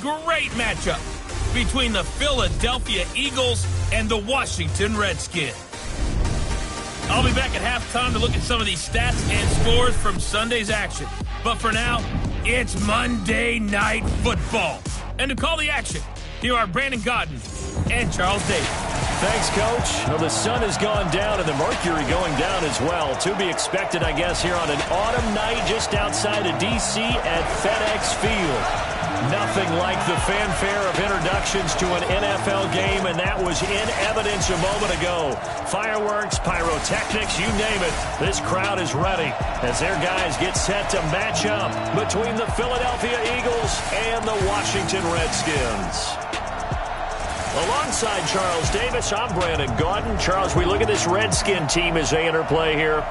great matchup between the Philadelphia Eagles and the Washington Redskins. I'll be back at halftime to look at some of these stats and scores from Sunday's action. But for now, it's Monday Night Football. And to call the action, here are Brandon Godden and Charles Davis. Thanks, Coach. Well, the sun has gone down and the mercury going down as well. To be expected, I guess, here on an autumn night just outside of D.C. at FedEx Field. Nothing like the fanfare of introductions to an NFL game, and that was in evidence a moment ago. Fireworks, pyrotechnics, you name it. This crowd is ready as their guys get set to match up between the Philadelphia Eagles and the Washington Redskins. Alongside Charles Davis, I'm Brandon Godden. Charles, we look at this Redskin team as they interplay here.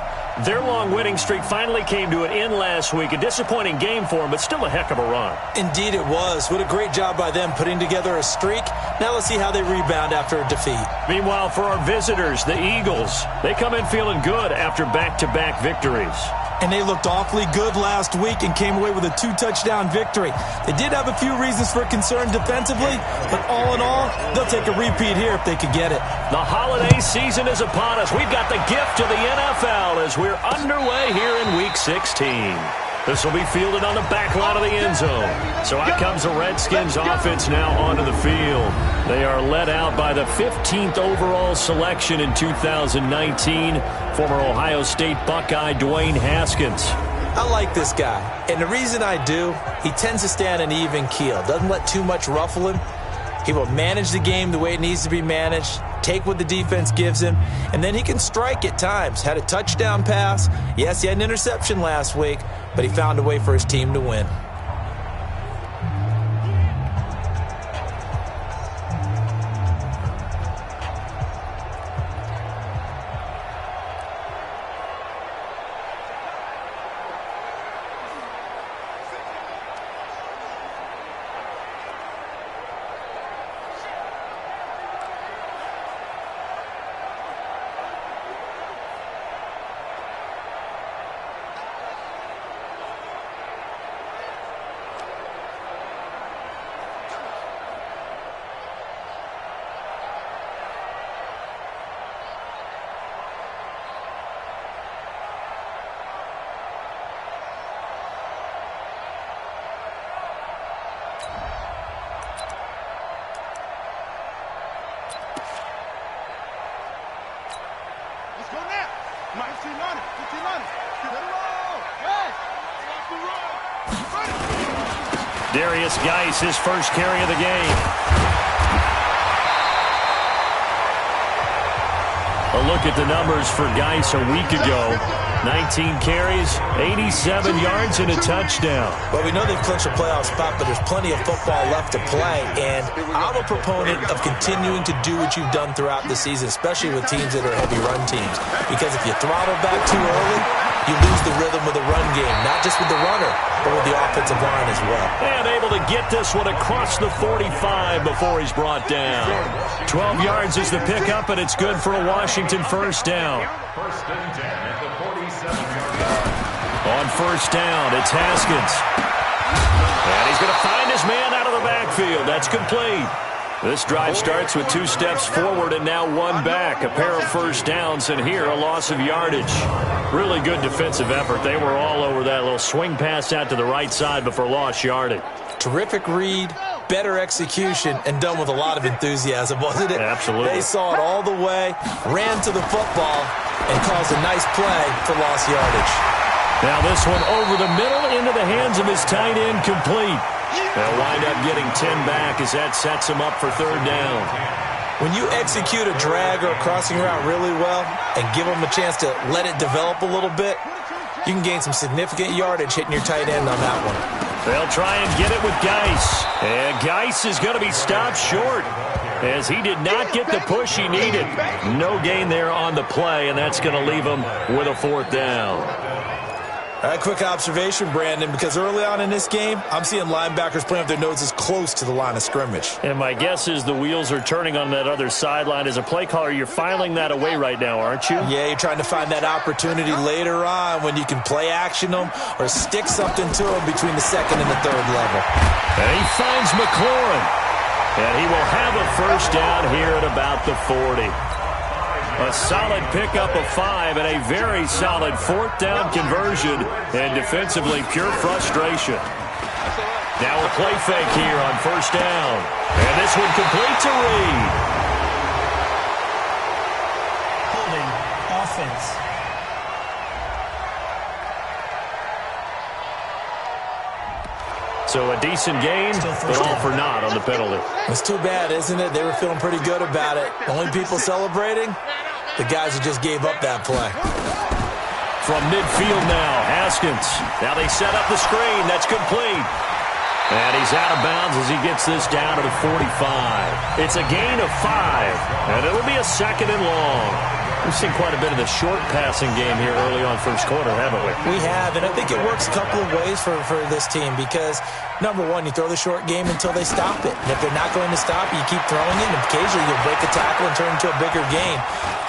Their long winning streak finally came to an end last week. A disappointing game for them, but still a heck of a run. Indeed it was. What a great job by them putting together a streak. Now let's see how they rebound after a defeat. Meanwhile, for our visitors, the Eagles, they come in feeling good after back-to-back victories. And they looked awfully good last week and came away with a 2-touchdown victory. They did have a few reasons for concern defensively, but all in all, they'll take a repeat here if they could get it. The holiday season is upon us. We've got the gift of the NFL as we're underway here in Week 16. This will be fielded on the back line of the end zone. So out comes the Redskins offense now onto the field. They are led out by the 15th overall selection in 2019, former Ohio State Buckeye Dwayne Haskins. I like this guy, and the reason I do, he tends to stay on an even keel, doesn't let too much ruffle him. He will manage the game the way it needs to be managed, take what the defense gives him, and then he can strike at times. Had a touchdown pass. Yes, he had an interception last week, but he found a way for his team to win. Darius Geis, his first carry of the game. A look at the numbers for Geis a week ago. 19 carries, 87 yards, and a touchdown. Well, we know they've clinched a playoff spot, but there's plenty of football left to play, and I'm a proponent of continuing to do what you've done throughout the season, especially with teams that are heavy run teams, because if you throttle back too early, you lose the rhythm of the run game, not just with the runner, but with the offensive line as well. And able to get this one across the 45 before he's brought down. 12 yards is the pickup, and it's good for a Washington first down. On first down, it's Haskins. And he's going to find his man out of the backfield. That's complete. This drive starts with 2 steps forward and now 1 back. A pair of first downs, and here a loss of yardage. Really good defensive effort. They were all over that little swing pass out to the right side before lost yardage. Terrific read, better execution, and done with a lot of enthusiasm, wasn't it? Absolutely. They saw it all the way, ran to the football, and caused a nice play for lost yardage. Now this one over the middle into the hands of his tight end, complete. They'll wind up getting 10 back as that sets him up for third down. When you execute a drag or a crossing route really well and give them a chance to let it develop a little bit, you can gain some significant yardage hitting your tight end on that one. They'll try and get it with Geis. And Geis is going to be stopped short as he did not get the push he needed. No gain there on the play, and that's going to leave him with a fourth down. A quick observation, Brandon, because early on in this game, I'm seeing linebackers playing with their noses close to the line of scrimmage. And my guess is the wheels are turning on that other sideline. As a play caller, you're filing that away right now, aren't you? Yeah, you're trying to find that opportunity later on when you can play action them or stick something to them between the second and the third level. And he finds McLaurin. And he will have a first down here at about the 40. A solid pickup of 5 and a very solid fourth down conversion. And defensively, pure frustration. Now a play fake here on first down. And this one complete to Reed. Holding offense. So a decent gain, but all for naught on the penalty. It's too bad, isn't it? They were feeling pretty good about it. Only people celebrating, the guys who just gave up that play. From midfield now, Haskins. Now they set up the screen. That's complete. And he's out of bounds as he gets this down to the 45. It's a gain of 5, and it'll be a second and long. We've seen quite a bit of the short passing game here early on first quarter, haven't we? We have, and I think it works a couple of ways for this team because, number one, you throw the short game until they stop it. And if they're not going to stop it, you keep throwing it, and occasionally you'll break a tackle and turn it into a bigger game.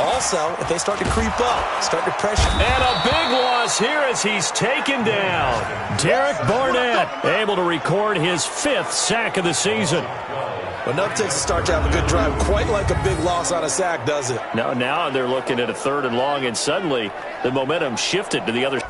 Also, if they start to creep up, start to pressure. And a big loss here as he's taken down. Derek Barnett able to record his 5th sack of the season. Enough takes to start to have a good drive, quite like a big loss on a sack, does it? Now they're looking at a 3rd and long, and suddenly the momentum shifted to the other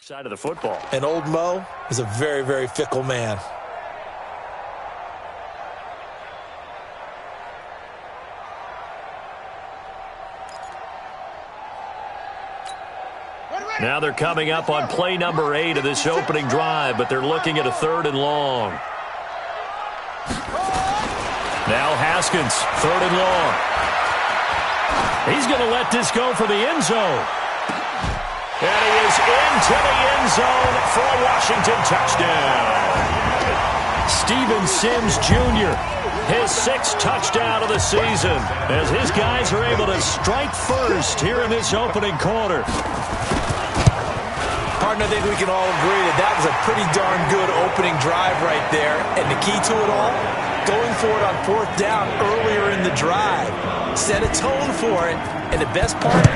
side of the football. And old Mo is a very, very fickle man. Now they're coming up on play number 8 of this opening drive, but they're looking at a 3rd and long. Now Haskins, 3rd and long. He's going to let this go for the end zone. And he is into the end zone for a Washington touchdown. Steven Sims Jr., his 6th touchdown of the season, as his guys are able to strike first here in this opening quarter. Partner, I think we can all agree that that was a pretty darn good opening drive right there. And the key to it all, going for it on 4th down earlier in the drive. Set a tone for it. And the best part,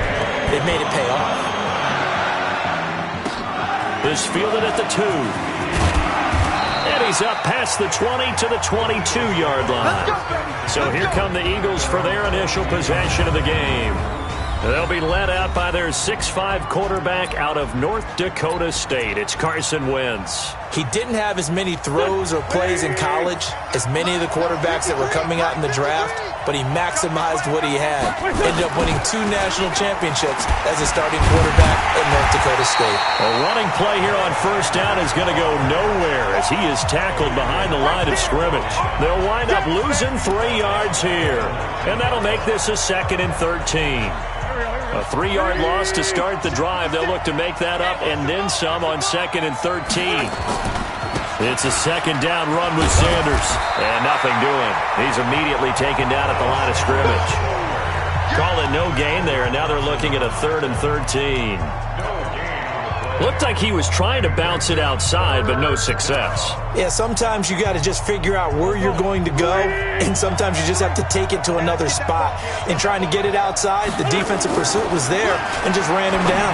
they made it pay off. Is fielded at the 2. And he's up past the 20 to the 22-yard line. So here come the Eagles for their initial possession of the game. They'll be led out by their 6'5" quarterback out of North Dakota State. It's Carson Wentz. He didn't have as many throws or plays in college as many of the quarterbacks that were coming out in the draft, but he maximized what he had. Ended up winning 2 national championships as a starting quarterback at North Dakota State. A running play here on 1st down is going to go nowhere as he is tackled behind the line of scrimmage. They'll wind up losing 3 yards here, and that'll make this a 2nd and 13. A 3-yard loss to start the drive. They'll look to make that up and then some on 2nd and 13. It's a 2nd down run with Sanders. And nothing doing. He's immediately taken down at the line of scrimmage. Call it no gain there, and now they're looking at a 3rd and 13. Looked like he was trying to bounce it outside, but no success. Yeah, sometimes you got to just figure out where you're going to go, and sometimes you just have to take it to another spot. In trying to get it outside, the defensive pursuit was there and just ran him down.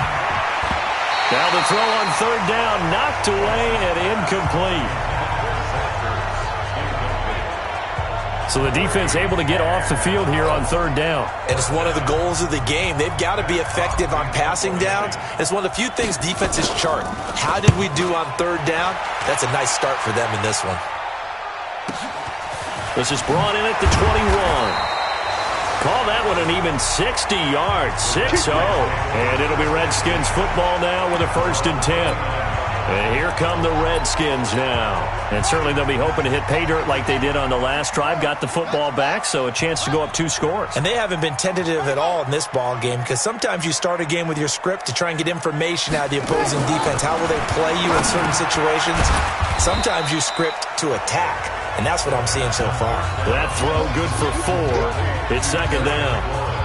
Now the throw on 3rd down, knocked away and incomplete. So the defense able to get off the field here on 3rd down. And it's one of the goals of the game. They've got to be effective on passing downs. It's one of the few things defenses chart. How did we do on 3rd down? That's a nice start for them in this one. This is brought in at the 21. Call that one an even 60 yards, 6-0. And it'll be Redskins football now with a 1st and 10. And here come the Redskins now. And certainly they'll be hoping to hit pay dirt like they did on the last drive. Got the football back, so a chance to go up 2 scores. And they haven't been tentative at all in this ball game, because sometimes you start a game with your script to try and get information out of the opposing defense. How will they play you in certain situations? Sometimes you script to attack, and that's what I'm seeing so far. That throw good for 4. It's 2nd down.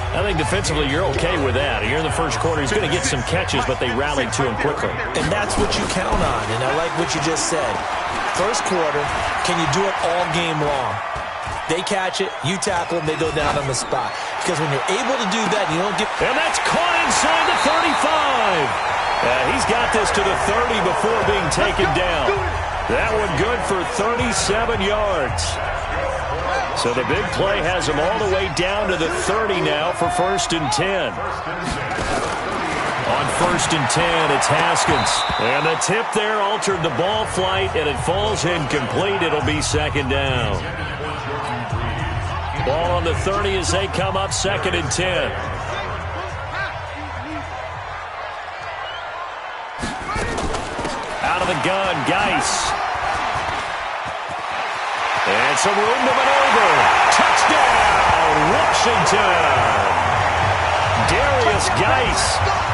I think defensively you're okay with that. Here in the first quarter, he's going to get some catches, but they rallied to him quickly. And that's what you count on, and I like what you just said. First quarter, can you do it all game long? They catch it, you tackle them, they go down on the spot. Because when you're able to do that, you don't get... And that's caught inside the 35. He's got this to the 30 before being taken down. That one good for 37 yards. So the big play has him all the way down to the 30 now for 1st and 10. On 1st and 10, it's Haskins. And the tip there altered the ball flight, and it falls incomplete. It'll be 2nd down. Ball on the 30 as they come up 2nd and 10. Out of the gun, Geis. And some room to maneuver. Touchdown, Washington. Darius Geis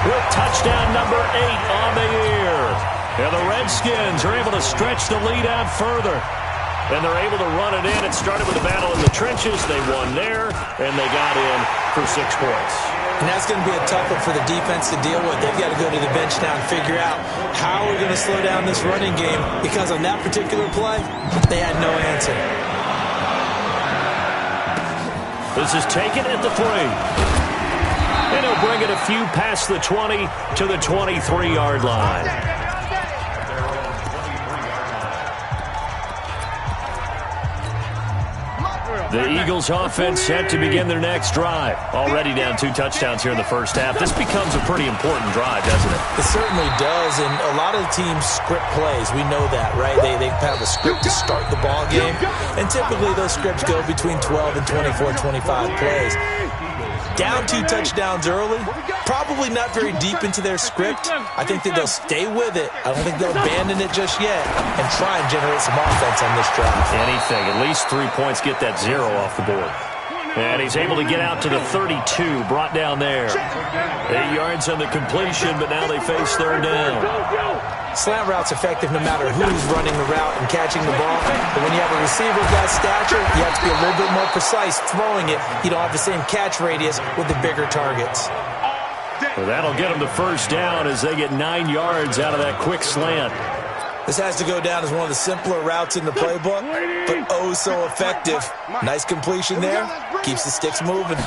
with touchdown number 8 on the year. And the Redskins are able to stretch the lead out further. And they're able to run it in. It started with a battle in the trenches. They won there, and they got in for 6 points. And that's going to be a tough one for the defense to deal with. They've got to go to the bench now and figure out how we're going to slow down this running game, because on that particular play, they had no answer. This is taken at the 3. And he'll bring it a few past the 20 to the 23-yard line. The Eagles offense set to begin their next drive. Already down 2 touchdowns here in the first half. This becomes a pretty important drive, doesn't it? It certainly does, and a lot of the teams script plays. We know that, right? They have a script to start the ball game, and typically those scripts go between 12 and 24, 25 plays. Down 2 touchdowns early, probably not very deep into their script. I think that they'll stay with it. I don't think they'll abandon it just yet and try and generate some offense on this drive. Anything, at least 3 points, get that 0 off the board. And he's able to get out to the 32, brought down there. 8 yards on the completion, but now they face third down. Slant route's effective no matter who's running the route and catching the ball. But when you have a receiver of that stature, you have to be a little bit more precise throwing it. You don't have the same catch radius with the bigger targets. Well, that'll get them the first down as they get 9 yards out of that quick slant. This has to go down as one of the simpler routes in the playbook, but oh so effective. Nice completion there. Keeps the sticks moving.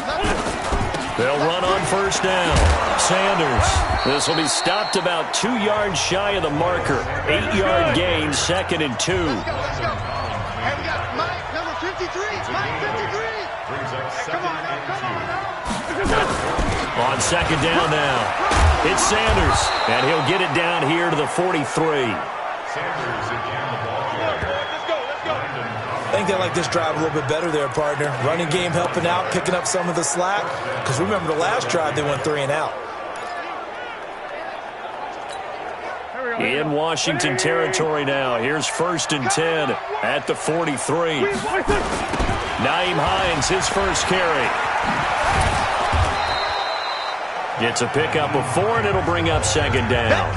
They'll run on first down. Sanders. This will be stopped about 2 yards shy of the marker. 8-yard gain, 2nd and 2. Hey, we got Mike, number 53. Mike 53. Hey, come on. On second down now. It's Sanders, and he'll get it down here to the 43. I think they like this drive a little bit better there, partner. Running game helping out, picking up some of the slack. Because remember the last drive, they went 3 and out. In Washington territory now. Here's 1st and 10 at the 43. Nyheim Hines, his first carry. Gets a pickup of 4, and it'll bring up 2nd down.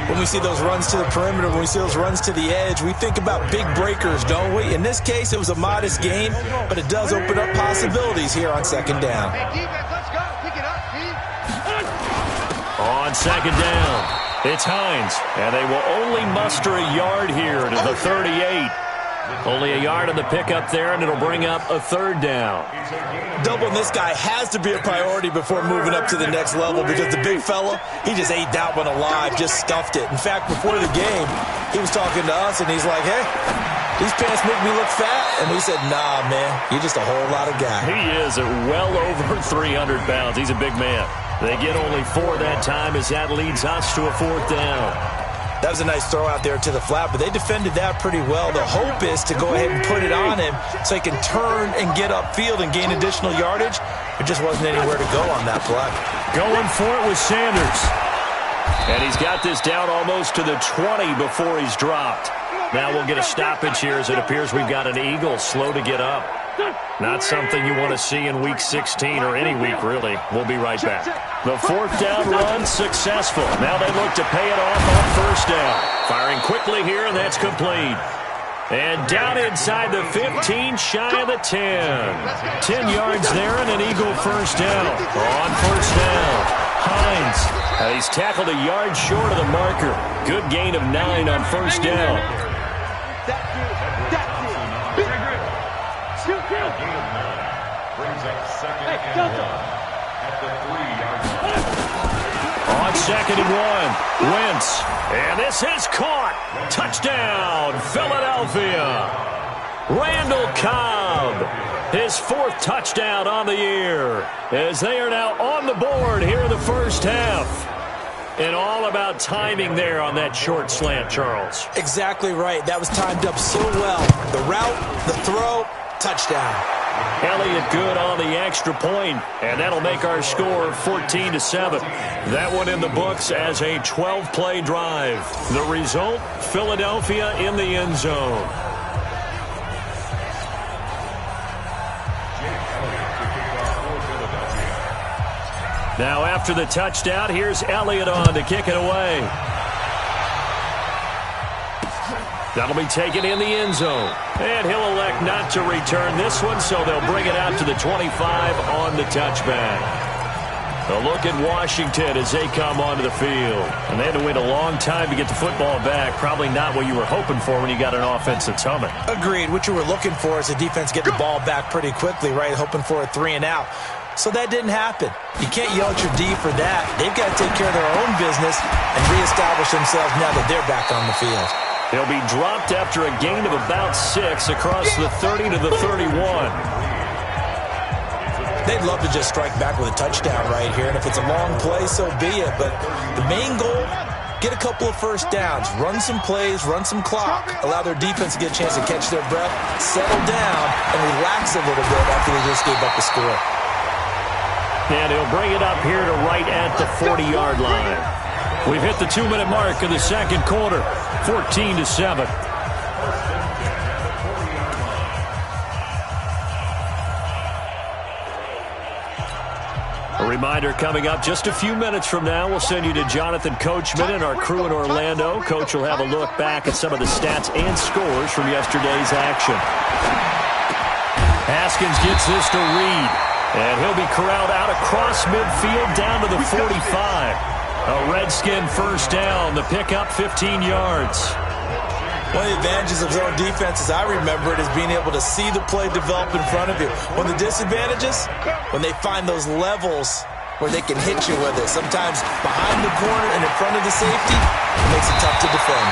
When we see those runs to the perimeter, when we see those runs to the edge, we think about big breakers, don't we? In this case, it was a modest gain, but it does open up possibilities here on 2nd down. On 2nd down, it's Hines, and they will only muster a yard here to the 38. Only a yard on the pickup there, and it'll bring up a 3rd down. Doubling this guy has to be a priority before moving up to the next level because the big fella, he just ate that one alive, just stuffed it. In fact, before the game, he was talking to us, and he's like, hey, these pants make me look fat. And we said, nah, man, you're just a whole lot of guy. He is at well over 300 pounds. He's a big man. They get only 4 that time as that leads us to a 4th down. That was a nice throw out there to the flat, but they defended that pretty well. The hope is to go ahead and put it on him so he can turn and get upfield and gain additional yardage. There just wasn't anywhere to go on that play. Going for it with Sanders. And he's got this down almost to the 20 before he's dropped. Now we'll get a stoppage here as it appears we've got an Eagle slow to get up. Not something you want to see in Week 16 or any week, really. We'll be right back. The 4th down run successful. Now they look to pay it off on 1st down. Firing quickly here, and that's complete. And down inside the 15, shy of the 10. 10 yards there and an Eagle 1st down. On 1st down, Hines. He's tackled a yard short of the marker. Good gain of 9 on 1st down. On 2nd and 1, Wentz. And this is caught. Touchdown, Philadelphia. Randall Cobb, his 4th touchdown on the year, as they are now on the board here in the first half. And all about timing there on that short slant, Charles. Exactly right. That was timed up so well. The route, the throw, touchdown. Elliott good on the extra point, and that'll make our score 14-7. That one in the books as a 12-play drive. The result, Philadelphia in the end zone. Now after the touchdown, here's Elliott on to kick it away. That'll be taken in the end zone. And he'll elect not to return this one, so they'll bring it out to the 25 on the touchback. A look at Washington as they come onto the field. And they had to wait a long time to get the football back. Probably not what you were hoping for when you got an offense that's humming. Agreed. What you were looking for is the defense get the ball back pretty quickly, right? Hoping for a 3 and out. So that didn't happen. You can't yell at your D for that. They've got to take care of their own business and reestablish themselves now that they're back on the field. He'll be dropped after a gain of about 6 across the 30 to the 31. They'd love to just strike back with a touchdown right here, and if it's a long play, so be it. But the main goal, get a couple of first downs, run some plays, run some clock, allow their defense to get a chance to catch their breath, settle down, and relax a little bit after they just gave up the score. And he'll bring it up here to right at the 40-yard line. We've hit the 2-minute mark of the second quarter, 14-7. A reminder coming up just a few minutes from now, we'll send you to Jonathan Coachman and our crew in Orlando. Coach will have a look back at some of the stats and scores from yesterday's action. Haskins gets this to Reed, and he'll be corralled out across midfield down to the 45. A Redskin first down, the pickup 15 yards. One of the advantages of zone defense, as I remember it, is being able to see the play develop in front of you. One of the disadvantages, when they find those levels where they can hit you with it. Sometimes behind the corner and in front of the safety, it makes it tough to defend.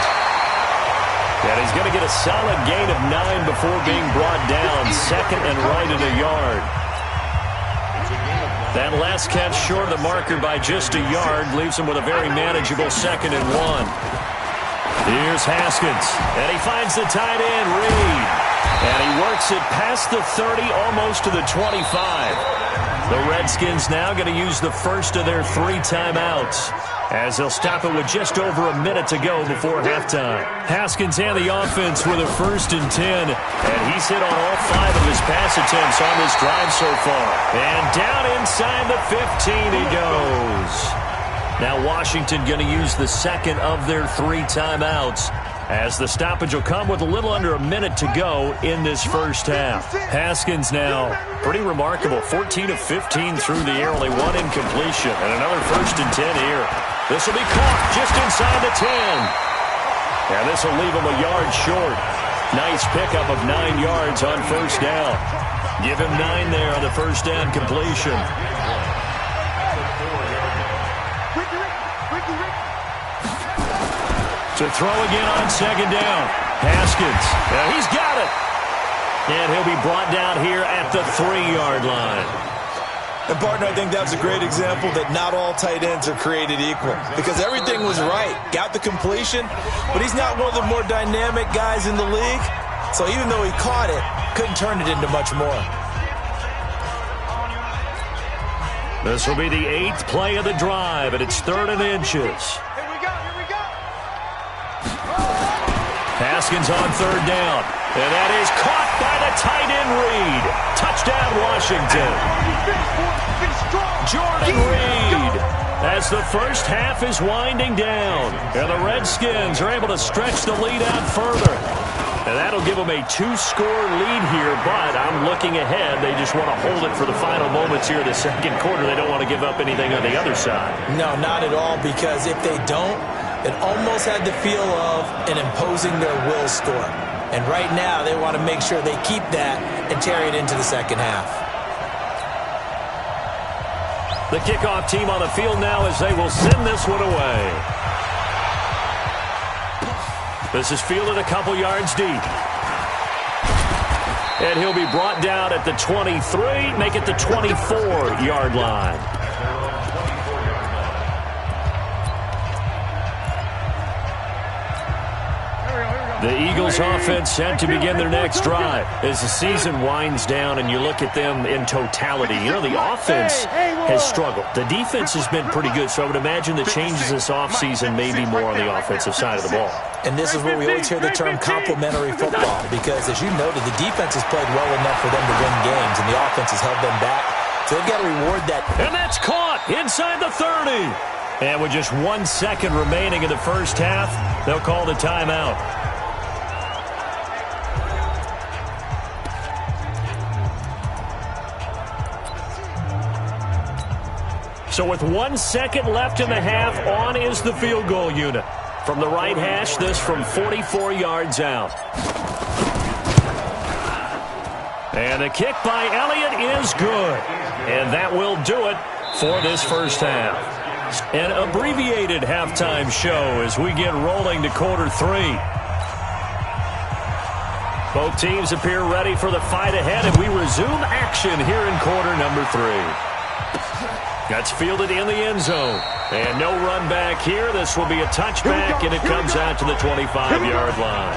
And he's going to get a solid gain of 9 before being brought down, second and right at a yard. That last catch short of the marker by just a yard leaves him with a very manageable 2nd and 1. Here's Haskins, and he finds the tight end, Reed. And he works it past the 30, almost to the 25. The Redskins now going to use the first of their 3 timeouts, as they'll stop it with just over a minute to go before halftime. Haskins and the offense with a 1st and 10, and he's hit on all 5 of his pass attempts on this drive so far. And down inside the 15 he goes. Now Washington going to use the second of their 3 timeouts, as the stoppage will come with a little under a minute to go in this first half. Haskins now, pretty remarkable, 14 of 15 through the air, only 1 incompletion, and another 1st and 10 here. This will be caught just inside the 10. And this will leave him a yard short. Nice pickup of 9 yards on first down. Give him 9 there on the first down completion. To throw again on 2nd down. Haskins. He's got it. And he'll be brought down here at the 3-yard line. And, partner, I think that's a great example that not all tight ends are created equal, because everything was right. Got the completion, but he's not one of the more dynamic guys in the league. So even though he caught it, couldn't turn it into much more. This will be the 8th play of the drive, and it's 3rd and inches. Haskins on 3rd down, and that is caught by the tight end Reed. Touchdown, Washington. Jordan Reed, as the first half is winding down, and the Redskins are able to stretch the lead out further. And that'll give them a 2-score lead here, but I'm looking ahead. They just want to hold it for the final moments here of the second quarter. They don't want to give up anything on the other side. No, not at all, because if they don't, it almost had the feel of an imposing their will score. And right now, they want to make sure they keep that and carry it into the second half. The kickoff team on the field now as they will send this one away. This is fielded a couple yards deep. And he'll be brought down at the 23, make it the 24-yard line. The Eagles offense set to begin their next drive. As the season winds down and you look at them in totality, you know, the offense has struggled. The defense has been pretty good, so I would imagine the changes this offseason may be more on the offensive side of the ball. And this is where we always hear the term complementary football, because as you noted, the defense has played well enough for them to win games, and the offense has held them back. So they've got to reward that. And that's caught inside the 30. And with just 1 second remaining in the first half, they'll call the timeout. So with 1 second left in the half, on is the field goal unit. From the right hash, this from 44 yards out. And the kick by Elliott is good. And that will do it for this first half. An abbreviated halftime show as we get rolling to quarter 3. Both teams appear ready for the fight ahead, and we resume action here in quarter number 3. That's fielded in the end zone. And no run back here. This will be a touchback, and it comes out to the 25-yard line.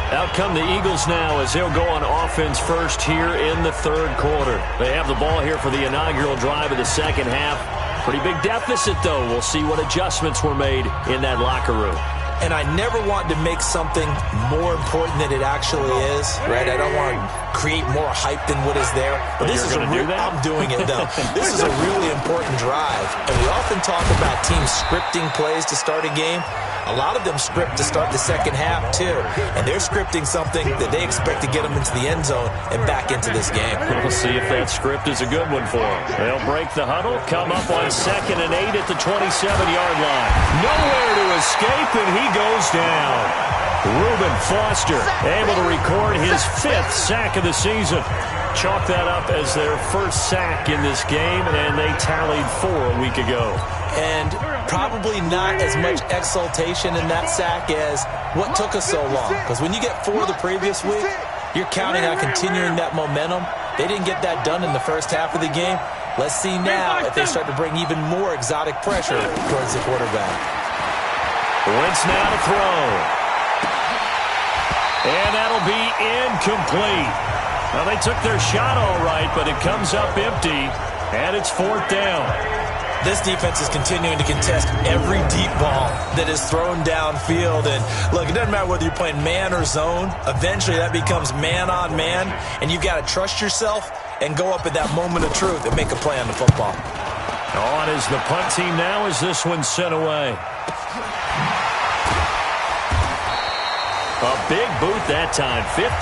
Out come the Eagles now as they'll go on offense first here in the third quarter. They have the ball here for the inaugural drive of the second half. Pretty big deficit, though. We'll see what adjustments were made in that locker room. And I never want to make something more important than it actually is, right? I don't want to create more hype than what is there. But this is I'm doing it, though. This is a really important drive. And we often talk about teams scripting plays to start a game. A lot of them script to start the second half, too. And they're scripting something that they expect to get them into the end zone and back into this game. We'll see if that script is a good one for them. They'll break the huddle, come up on 2nd and 8 at the 27-yard line. Nowhere to escape, and he goes down. Reuben Foster able to record his 5th sack of the season. Chalk that up as their first sack in this game, and they tallied 4 a week ago. And probably not as much exultation in that sack as what took us so long. Because when you get 4 the previous week, you're counting on continuing that momentum. They didn't get that done in the first half of the game. Let's see now if they start to bring even more exotic pressure towards the quarterback. Wentz now to throw. And that'll be incomplete. Well, they took their shot all right, but it comes up empty, and it's 4th down. This defense is continuing to contest every deep ball that is thrown downfield. And look, it doesn't matter whether you're playing man or zone. Eventually, that becomes man on man, and you've got to trust yourself and go up at that moment of truth and make a play on the football. On is the punt team now as this one's sent away. A big boot that time. 57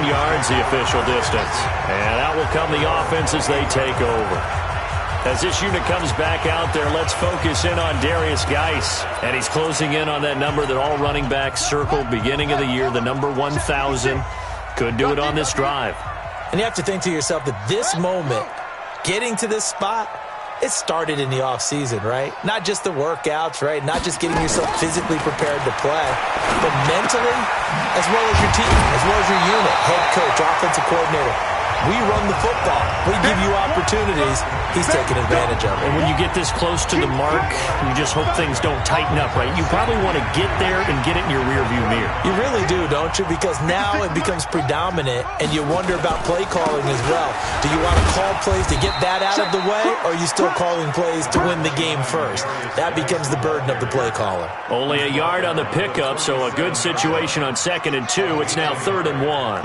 yards the official distance. And out will come the offense as they take over. As this unit comes back out there, let's focus in on Darius Geis. And he's closing in on that number that all running backs circled beginning of the year, the number 1,000. Could do it on this drive. And you have to think to yourself that this moment, getting to this spot, it started in the offseason, right? Not just the workouts, right? Not just getting yourself physically prepared to play, but mentally, as well as your team, as well as your unit, head coach, offensive coordinator. We run the football. We give you opportunities. He's taking advantage of it. And when you get this close to the mark, you just hope things don't tighten up, right? You probably want to get there and get it in your rearview mirror. You really do, don't you? Because now it becomes predominant, and you wonder about play calling as well. Do you want to call plays to get that out of the way, or are you still calling plays to win the game first? That becomes the burden of the play caller. Only a yard on the pickup, so a good situation on 2nd and 2. It's now 3rd and 1.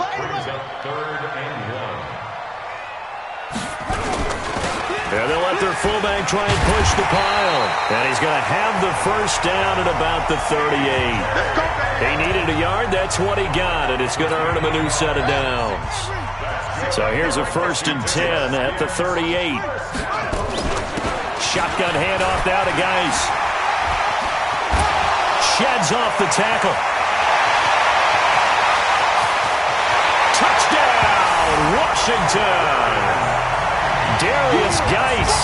And they'll let their fullback try and push the pile. And he's going to have the first down at about the 38. He needed a yard. That's what he got. And it's going to earn him a new set of downs. So here's a 1st and 10 at the 38. Shotgun handoff now to Geis. Sheds off the tackle. Touchdown, Washington. Darius Geis,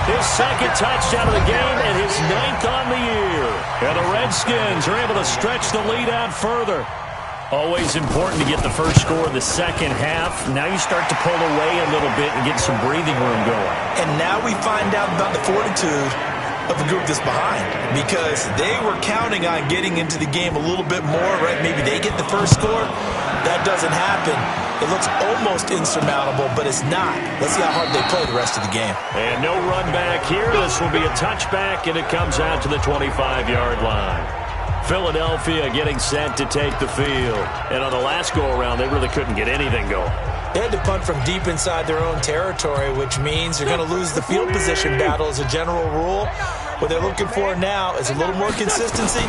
his 2nd touchdown of the game and his 9th on the year. And the Redskins are able to stretch the lead out further. Always important to get the first score of the second half. Now you start to pull away a little bit and get some breathing room going. And now we find out about the fortitude of the group that's behind, because they were counting on getting into the game a little bit more, right? Maybe they get the first score. That doesn't happen. It looks almost insurmountable, but it's not. Let's see how hard they play the rest of the game. And no run back here. This will be a touchback, and it comes out to the 25-yard line. Philadelphia getting set to take the field. And on the last go-around, they really couldn't get anything going. They had to punt from deep inside their own territory, which means they're going to lose the field position battle as a general rule. What they're looking for now is a little more consistency.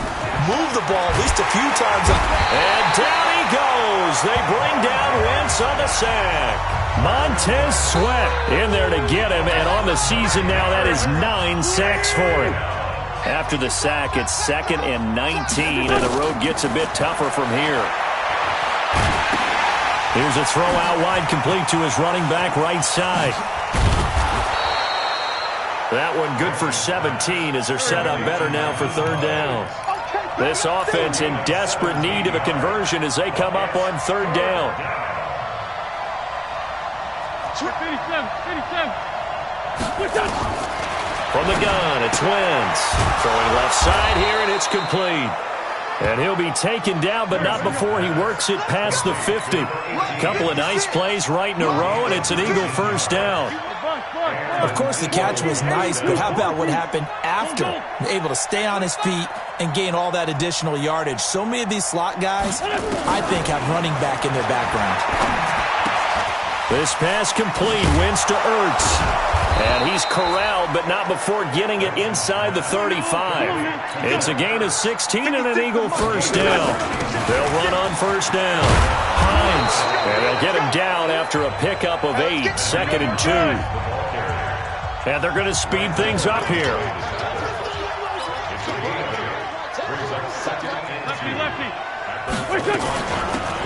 Move the ball at least a few times. And down he goes. They bring down Wentz on the sack. Montez Sweat in there to get him. And on the season now, that is 9 sacks for him. After the sack, it's 2nd and 19, and the road gets a bit tougher from here. Here's a throw out wide, complete to his running back right side. That one good for 17 as they're set up better now for 3rd down. This offense in desperate need of a conversion as they come up on third down. From the gun, it's Wentz. Throwing left side here, and it's complete. And he'll be taken down, but not before he works it past the 50. Couple of nice plays right in a row, and it's an Eagle first down. Of course, the catch was nice, but how about what happened after? Able to stay on his feet and gain all that additional yardage. So many of these slot guys, I think, have running back in their background. This pass complete, Wentz to Ertz. And he's corralled, but not before getting it inside the 35. It's a gain of 16 and an Eagle first down. They'll run on first down. Hines, and they'll get him down after a pickup of 8, 2nd and 2. And they're going to speed things up here.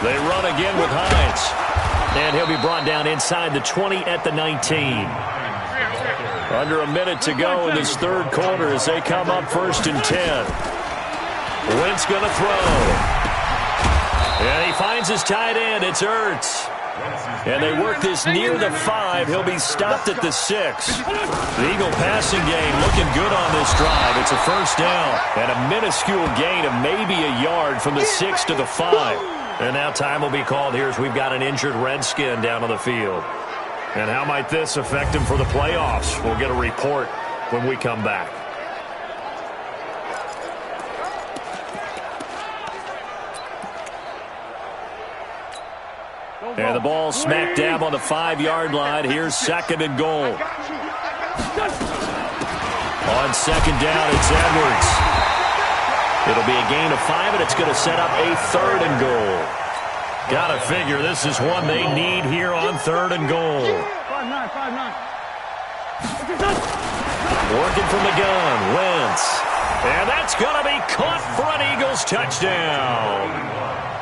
They run again with Hines. And he'll be brought down inside the 20 at the 19. Under a minute to go in this third quarter as they come up 1st and 10. Wentz going to throw. And he finds his tight end. It's Ertz. And they work this near the 5. He'll be stopped at the 6. The Eagle passing game looking good on this drive. It's a first down and a minuscule gain of maybe a yard from the 6 to the 5. And now time will be called here as we've got an injured Redskin down on the field. And how might this affect him for the playoffs? We'll get a report when we come back. And the ball smack dab on the 5-yard line. Here's 2nd and goal. On 2nd down, it's Edwards. It'll be a gain of 5, and it's going to set up a 3rd and goal. Gotta figure this is one they need here on 3rd and goal. 5-9. Working from the gun, Wentz. And that's going to be caught for an Eagles touchdown.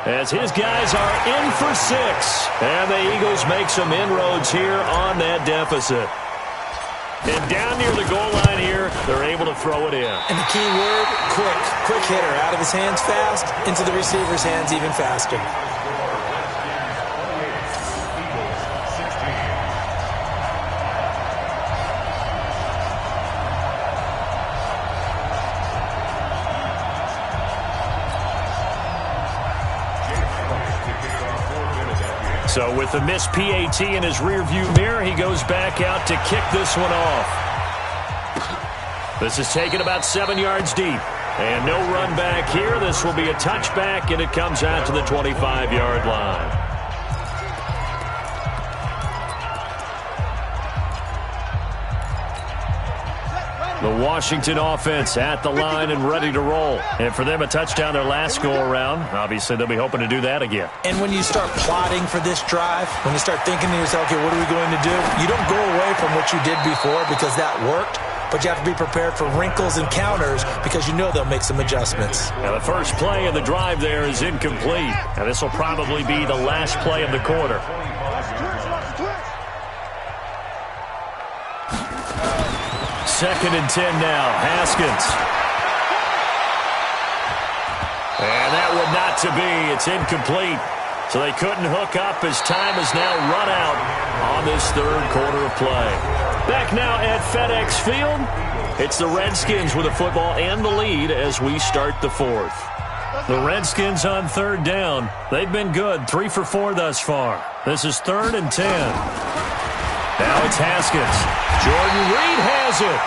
As his guys are in for 6. And the Eagles make some inroads here on that deficit. And down near the goal line here, they're able to throw it in. And the key word, quick. Quick hitter. Out of his hands fast, into the receiver's hands even faster. So with the missed PAT in his rearview mirror, he goes back out to kick this one off. This is taken about 7 yards deep. And no run back here. This will be a touchback, and it comes out to the 25-yard line. The Washington offense at the line and ready to roll. And for them, a touchdown their last go-around. Obviously, they'll be hoping to do that again. And when you start plotting for this drive, when you start thinking to yourself, okay, what are we going to do? You don't go away from what you did before because that worked. But you have to be prepared for wrinkles and counters because you know they'll make some adjustments. Now, the first play of the drive there is incomplete. And this will probably be the last play of the quarter. Second and 10 now. Haskins. And that one not to be. It's incomplete. So they couldn't hook up as time has now run out on this third quarter of play. Back now at FedEx Field. It's the Redskins with the football and the lead as we start the fourth. The Redskins on 3rd down. They've been good. 3 for 4 thus far. This is 3rd and 10. Now it's Haskins. Jordan Reed has it.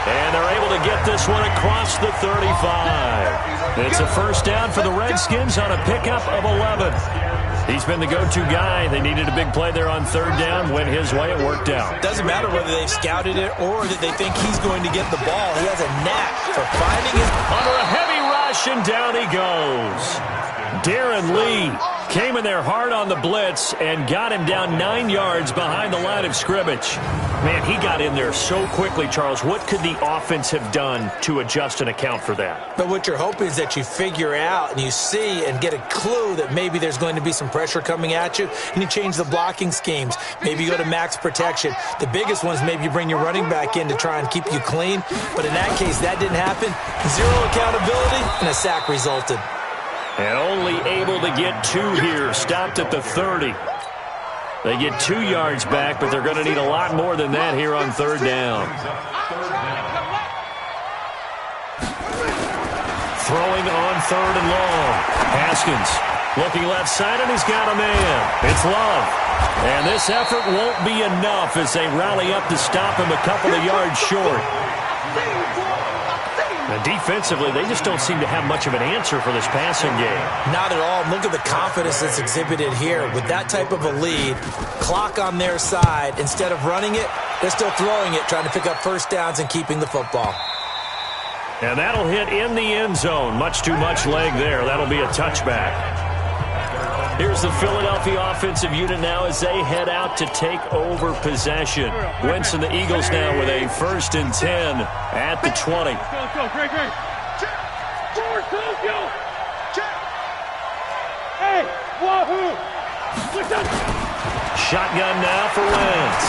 And they're able to get this one across the 35. It's a first down for the Redskins on a pickup of 11. He's been the go-to guy. They needed a big play there on 3rd down. Went his way. It worked out. Doesn't matter whether they've scouted it or that they think he's going to get the ball. He has a knack for finding his... Under a heavy rush, and down he goes. Darren Lee Came in there hard on the blitz and got him down 9 yards behind the line of scrimmage. Man, he got in there so quickly, Charles. What could the offense have done to adjust and account for that? But what you're hoping is that you figure out and you see and get a clue that maybe there's going to be some pressure coming at you, and you change the blocking schemes. Maybe you go to max protection. The biggest one is maybe you bring your running back in to try and keep you clean. But in that case, that didn't happen. Zero accountability, and a sack resulted. And only able to get 2 here. Stopped at the 30. They get 2 yards back, but they're going to need a lot more than that here on 3rd down. Throwing on 3rd and long. Haskins looking left side, and he's got a man. It's Love. And this effort won't be enough as they rally up to stop him a couple of yards short. And defensively, they just don't seem to have much of an answer for this passing game. Not at all. Look at the confidence that's exhibited here. With that type of a lead, clock on their side, instead of running it, they're still throwing it, trying to pick up first downs and keeping the football. And that'll hit in the end zone. Much too much leg there. That'll be a touchback. Here's the Philadelphia offensive unit now as they head out to take over possession. Wentz and the Eagles now with a 1st and 10 at the 20. Go, great. Check. Forward, go. Check. Hey, wahoo. Shotgun now for Wentz.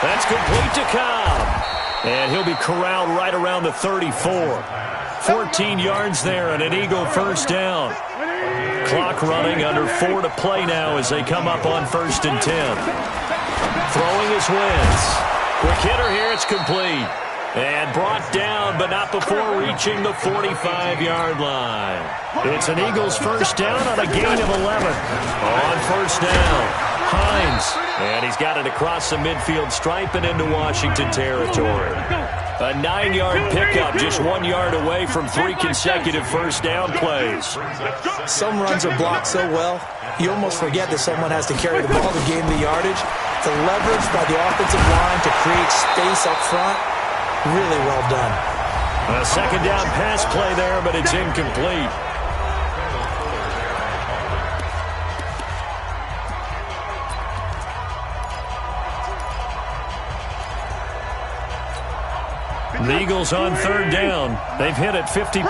That's complete to Cobb. And he'll be corralled right around the 34. 14 yards there and an Eagle first down. Clock running, under 4 to play now as they come up on 1st and 10. Throwing is Wentz. Quick hitter here, it's complete. And brought down, but not before reaching the 45-yard line. It's an Eagles first down on a gain of 11. On 1st down, Hines. And he's got it across the midfield stripe and into Washington territory. A 9-yard pickup, just 1 yard away from 3 consecutive first down plays. Some runs are blocked so well, you almost forget that someone has to carry the ball to gain the yardage. The leverage by the offensive line to create space up front, really well done. A 2nd down pass play there, but it's incomplete. The Eagles on 3rd down. They've hit it 50%,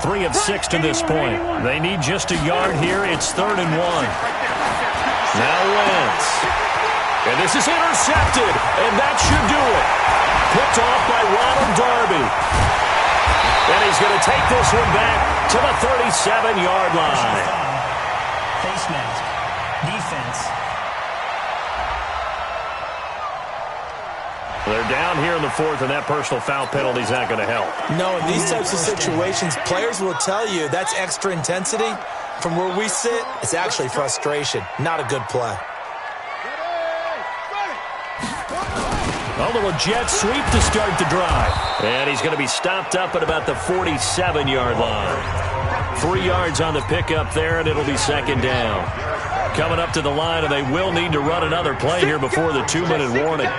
3 of 6 to this point. They need just a yard here. It's 3rd and 1. Now Wentz. And this is intercepted, and that should do it. Picked off by Ronald Darby. And he's going to take this one back to the 37-yard line. Face mask. Defense. They're down here in the 4th, and that personal foul penalty is not going to help. No, in these types of situations, players will tell you that's extra intensity. From where we sit, it's actually frustration. Not a good play. A little jet sweep to start the drive. And he's going to be stopped up at about the 47-yard line. 3 yards on the pickup there, and it'll be 2nd down. Coming up to the line, and they will need to run another play here before the 2-minute warning.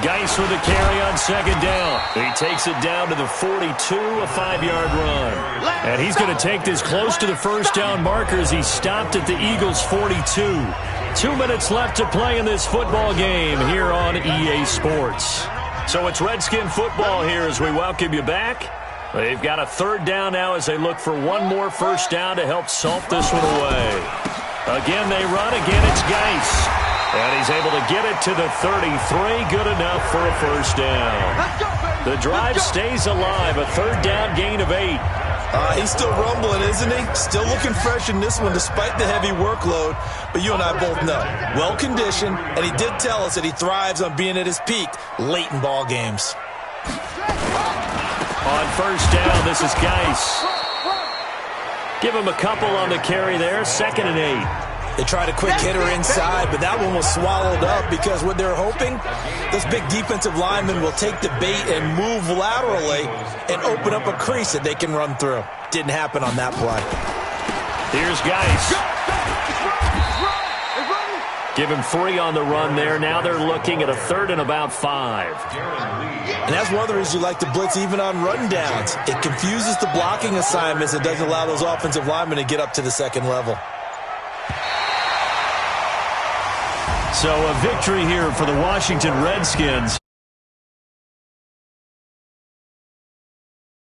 Geis with a carry on 2nd down. He takes it down to the 42, a 5-yard run. And he's going to take this close to the first down marker as he stopped at the Eagles' 42. 2 minutes left to play in this football game here on EA Sports. So it's Redskin football here as we welcome you back. They've got a 3rd down now as they look for one more first down to help salt this one away. Again, they run. Again, it's Geis. And he's able to get it to the 33. Good enough for a first down. The drive stays alive. A 3rd down gain of 8. He's still rumbling, isn't he? Still looking fresh in this one despite the heavy workload. But you and I both know, well-conditioned, and he did tell us that he thrives on being at his peak late in ball games. On 1st down, this is Geis. Give him a couple on the carry there. 2nd and 8. They tried a quick hitter inside, but that one was swallowed up because what they're hoping, those big defensive linemen will take the bait and move laterally and open up a crease that they can run through. Didn't happen on that play. Here's Geis. Give him 3 on the run there. Now they're looking at a 3rd and about 5. And that's one of the reasons you like to blitz even on rundowns. It confuses the blocking assignments. It doesn't allow those offensive linemen to get up to the second level. So a victory here for the Washington Redskins.